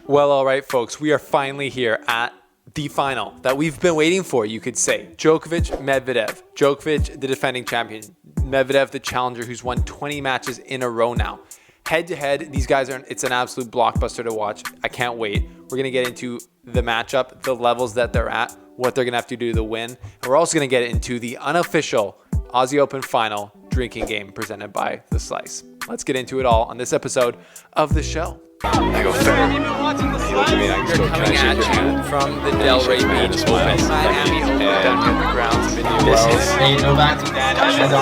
Well, all right, folks, we are finally here at the final that we've been waiting for, you could say. Djokovic, Medvedev. Djokovic, the defending champion. Medvedev, the challenger who's won 20 matches in a row now. Head to head, these guys it's an absolute blockbuster to watch. I can't wait. We're going to get into the matchup, the levels that they're at, what they're going to have to do to win. And we're also going to get into the unofficial Aussie Open final drinking game presented by The Slice. Let's get into it all on this episode of the show. I go fair. You're coming at you from the Delray Beach Open. Miami Open down here at the grounds of India Wells. This is Novak and Daniil.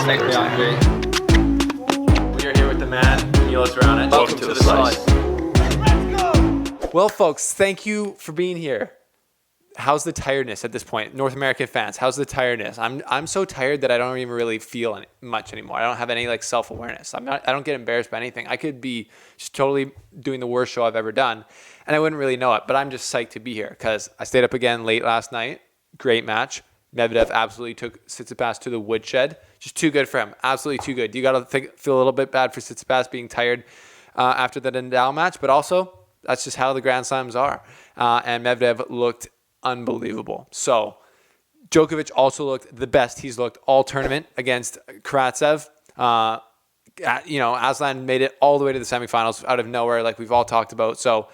We are here with the man, Daniil around it. Welcome to the Slice. Well, folks, thank you for being here. How's the tiredness at this point? North American fans, how's the tiredness? I'm so tired that I don't even really feel much anymore. I don't have any self-awareness. I don't get embarrassed by anything. I could be just totally doing the worst show I've ever done, and I wouldn't really know it. But I'm just psyched to be here because I stayed up again late last night. Great match. Medvedev absolutely took Tsitsipas to the woodshed. Just too good for him. Absolutely too good. You got to feel a little bit bad for Tsitsipas being tired after the Daniil match, but also that's just how the Grand Slams are. And Medvedev looked unbelievable. So Djokovic also looked the best he's looked all tournament against Karatsev. Aslan made it all the way to the semifinals out of nowhere, like we've all talked about. So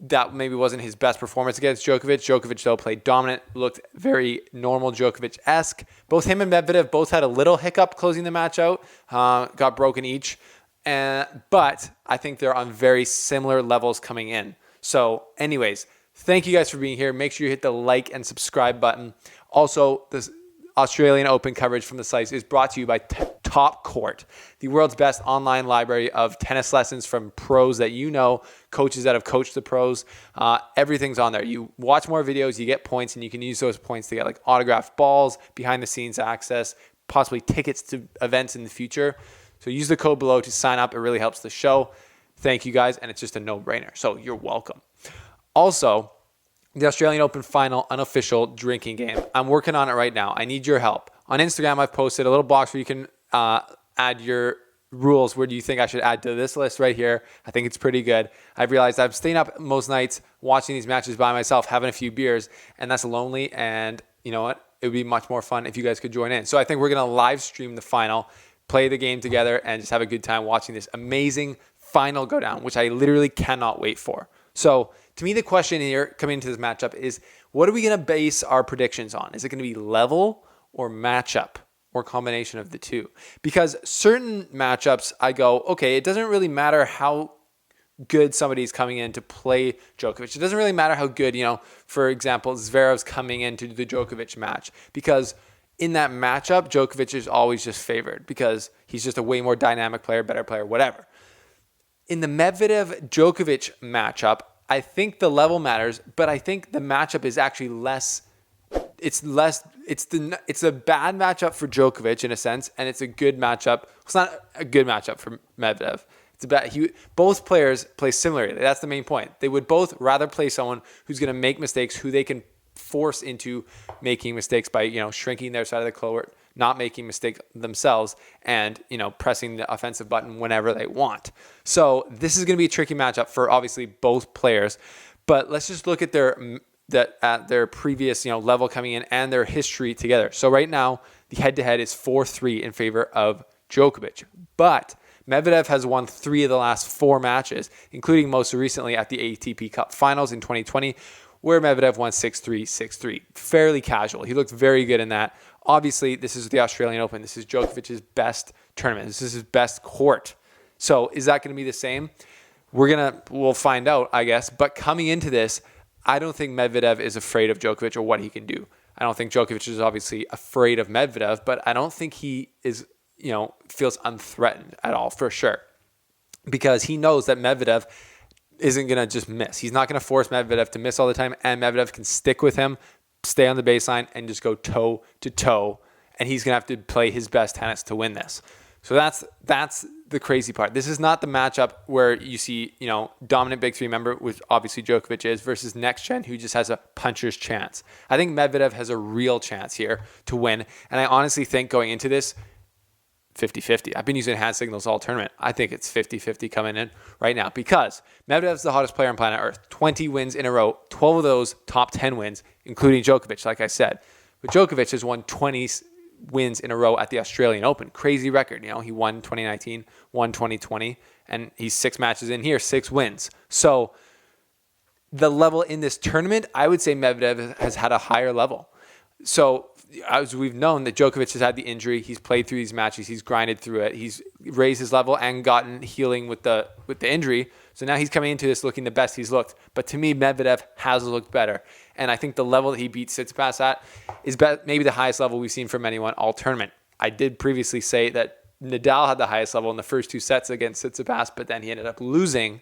that maybe wasn't his best performance against Djokovic. Djokovic, though, played dominant, looked very normal Djokovic-esque. Both him and Medvedev both had a little hiccup closing the match out, got broken each. But I think they're on very similar levels coming in. So anyways, thank you guys for being here. Make sure you hit the like and subscribe button. Also, this Australian Open coverage from The Slice is brought to you by Top Court, the world's best online library of tennis lessons from pros that you know, coaches that have coached the pros. Everything's on there. You watch more videos, you get points, and you can use those points to get autographed balls, behind-the-scenes access, possibly tickets to events in the future. So use the code below to sign up. It really helps the show. Thank you guys, and it's just a no-brainer. So you're welcome. Also, the Australian Open final unofficial drinking game. I'm working on it right now. I need your help. On Instagram, I've posted a little box where you can add your rules. Where do you think I should add to this list right here? I think it's pretty good. I've realized I'm staying up most nights watching these matches by myself, having a few beers, and that's lonely. And you know what? It would be much more fun if you guys could join in. So I think we're going to live stream the final, play the game together, and just have a good time watching this amazing final go down, which I literally cannot wait for. So to me, the question here coming into this matchup is, what are we going to base our predictions on? Is it going to be level or matchup or combination of the two? Because certain matchups, I go, okay, it doesn't really matter how good somebody's coming in to play Djokovic. It doesn't really matter how good, for example, Zverev's coming into the Djokovic match, because in that matchup, Djokovic is always just favored because he's just a way more dynamic player, better player, whatever. In the Medvedev-Djokovic matchup, I think the level matters, but I think the matchup is actually less. It's a bad matchup for Djokovic in a sense, and it's a good matchup. It's not a good matchup for Medvedev. Both players play similarly. That's the main point. They would both rather play someone who's going to make mistakes, who they can force into making mistakes by shrinking their side of the court, not making mistakes themselves, and pressing the offensive button whenever they want. So this is going to be a tricky matchup for obviously both players. But let's just look at their previous level coming in and their history together. So right now the head-to-head is 4-3 in favor of Djokovic, but Medvedev has won 3 of the last 4 matches, including most recently at the ATP Cup Finals in 2020, where Medvedev won 6-3, 6-3. Fairly casual. He looked very good in that. Obviously, this is the Australian Open. This is Djokovic's best tournament. This is his best court. So is that going to be the same? We'll find out, I guess. But coming into this, I don't think Medvedev is afraid of Djokovic or what he can do. I don't think Djokovic is obviously afraid of Medvedev, but I don't think he is, feels unthreatened at all, for sure. Because he knows that Medvedev isn't going to just miss. He's not going to force Medvedev to miss all the time, and Medvedev can stick with him, stay on the baseline, and just go toe to toe, and he's going to have to play his best tennis to win this. So that's the crazy part. This is not the matchup where you see, dominant big three member, which obviously Djokovic is, versus next gen, who just has a puncher's chance. I think Medvedev has a real chance here to win, and I honestly think going into this, 50-50. I've been using hand signals all tournament. I think it's 50-50 coming in right now because Medvedev's the hottest player on planet Earth. 20 wins in a row, 12 of those top 10 wins, including Djokovic, like I said. But Djokovic has won 20 wins in a row at the Australian Open. Crazy record. He won 2019, won 2020, and he's 6 matches in here, 6 wins. So the level in this tournament, I would say Medvedev has had a higher level. So as we've known that Djokovic has had the injury, he's played through these matches, he's grinded through it, he's raised his level and gotten healing with the injury. So now he's coming into this looking the best he's looked. But to me, Medvedev has looked better. And I think the level that he beat Tsitsipas at is maybe the highest level we've seen from anyone all tournament. I did previously say that Nadal had the highest level in the first 2 sets against Tsitsipas, but then he ended up losing.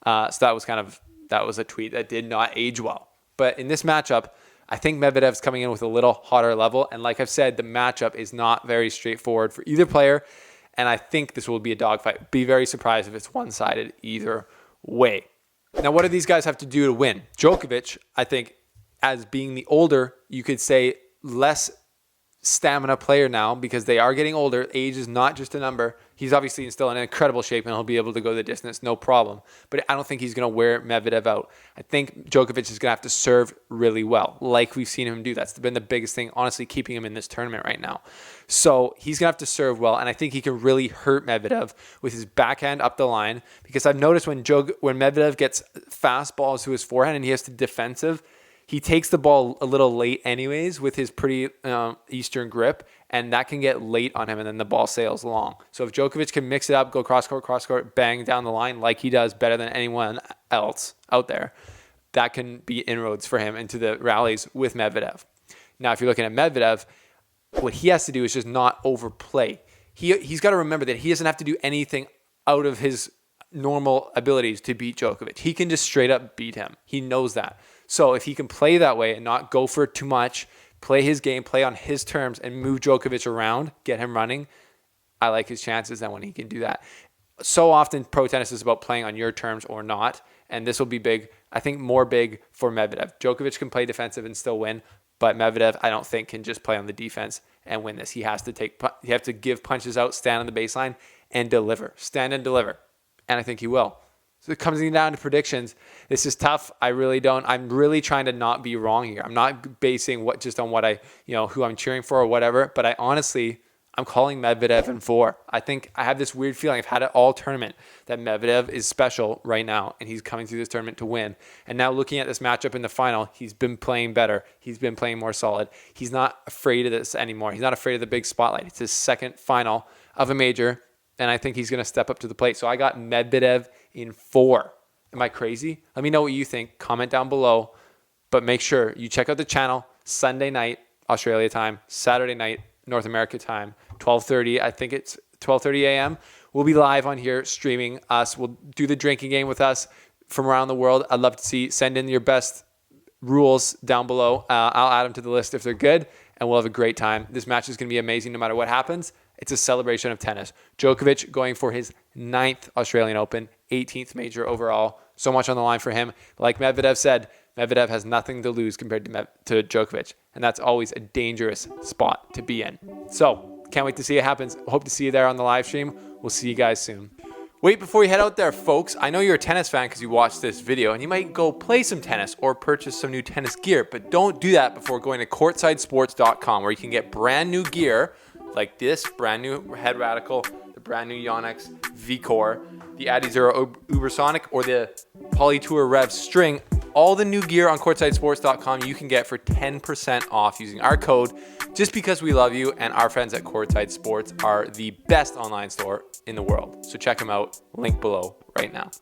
So that was a tweet that did not age well. But in this matchup, I think Medvedev's coming in with a little hotter level. And like I've said, the matchup is not very straightforward for either player. And I think this will be a dogfight. Be very surprised if it's one-sided either way. Now, what do these guys have to do to win? Djokovic, I think, as being the older, you could say less stamina player now because they are getting older. Age is not just a number. He's obviously still in incredible shape and he'll be able to go the distance, no problem. But I don't think he's going to wear Medvedev out. I think Djokovic is going to have to serve really well, like we've seen him do. That's been the biggest thing, honestly, keeping him in this tournament right now. So he's going to have to serve well, and I think he can really hurt Medvedev with his backhand up the line because I've noticed when Medvedev gets fast balls to his forehand and he has to defensive, he takes the ball a little late anyways with his pretty Eastern grip, and that can get late on him, and then the ball sails long. So if Djokovic can mix it up, go cross-court, bang down the line like he does better than anyone else out there, that can be inroads for him into the rallies with Medvedev. Now, if you're looking at Medvedev, what he has to do is just not overplay. He's got to remember that he doesn't have to do anything out of his normal abilities to beat Djokovic. He can just straight up beat him. He knows that. So if he can play that way and not go for it too much, play his game, play on his terms, and move Djokovic around, get him running, I like his chances then when he can do that. So often pro tennis is about playing on your terms or not, and this will be big. I think more big for Medvedev. Djokovic can play defensive and still win, but Medvedev, I don't think, can just play on the defense and win this. He has to give punches out, stand on the baseline, and deliver. Stand and deliver. And I think he will. So it comes down to predictions. This is tough. I'm really trying to not be wrong here. I'm not basing just on what who I'm cheering for or whatever, but I'm calling Medvedev in 4. I think I have this weird feeling. I've had it all tournament that Medvedev is special right now, and he's coming through this tournament to win. And now looking at this matchup in the final, he's been playing better. He's been playing more solid. He's not afraid of this anymore. He's not afraid of the big spotlight. It's his second final of a major, and I think he's going to step up to the plate. So I got Medvedev in 4. Am I crazy? Let me know what you think. Comment down below. But make sure you check out the channel Sunday night, Australia time, Saturday night, North America time, 12:30. I think it's 12:30 a.m. We'll be live on here streaming us. We'll do the drinking game with us from around the world. I'd love to see. Send in your best rules down below. I'll add them to the list if they're good, and we'll have a great time. This match is going to be amazing no matter what happens. It's a celebration of tennis. Djokovic going for his 9th Australian Open, 18th major overall. So much on the line for him. Like Medvedev said, Medvedev has nothing to lose compared to Djokovic, and that's always a dangerous spot to be in. So can't wait to see it happens. Hope to see you there on the live stream. We'll see you guys soon. Wait, before you head out there, folks, I know you're a tennis fan because you watched this video, and you might go play some tennis or purchase some new tennis gear, but don't do that before going to courtsidesports.com, where you can get brand new gear like this brand new Head Radical, the brand new Yonex V-Core, the Addy Zero Ubersonic, or the Polytour Rev String. All the new gear on courtsidesports.com you can get for 10% off using our code, just because we love you, and our friends at Courtside Sports are the best online store in the world. So check them out, link below right now.